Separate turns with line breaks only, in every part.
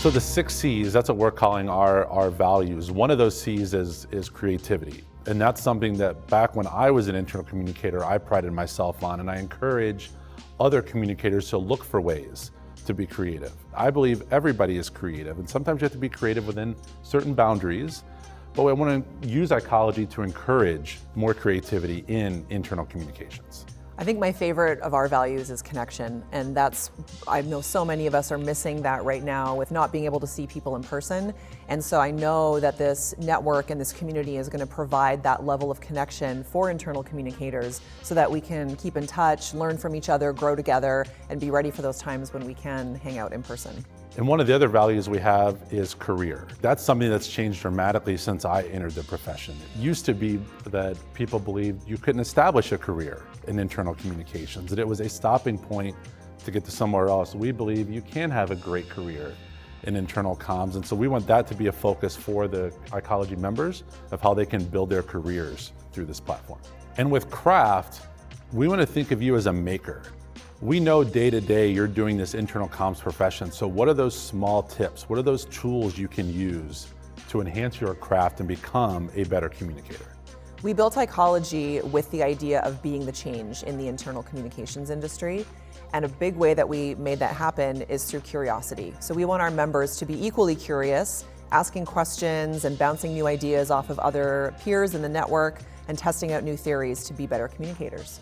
So the 6 C's, that's what we're calling our values. One of those C's is creativity. And that's something that back when I was an internal communicator, I prided myself on, and I encourage other communicators to look for ways to be creative. I believe everybody is creative, and sometimes you have to be creative within certain boundaries, but I want to use ICology to encourage more creativity in internal communications.
I think my favorite of our values is connection, and I know so many of us are missing that right now with not being able to see people in person. And so I know that this network and this community is going to provide that level of connection for internal communicators so that we can keep in touch, learn from each other, grow together, and be ready for those times when we can hang out in person.
And one of the other values we have is career. That's something that's changed dramatically since I entered the profession. It used to be that people believed you couldn't establish a career in internal communications, that it was a stopping point to get to somewhere else. We believe you can have a great career in internal comms, and so we want that to be a focus for the ICology members of how they can build their careers through this platform. And with craft, we want to think of you as a maker. We know day to day you're doing this internal comms profession, so what are those small tips? What are those tools you can use to enhance your craft and become a better communicator?
We built ICology with the idea of being the change in the internal communications industry. And a big way that we made that happen is through curiosity. So we want our members to be equally curious, asking questions and bouncing new ideas off of other peers in the network and testing out new theories to be better communicators.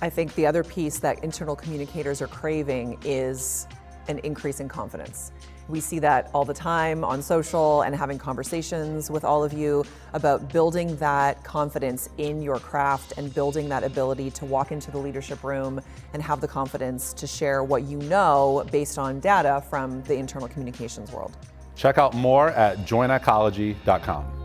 I think the other piece that internal communicators are craving is an increase in confidence. We see that all the time on social and having conversations with all of you about building that confidence in your craft and building that ability to walk into the leadership room and have the confidence to share what you know based on data from the internal communications world.
Check out more at joinicology.com.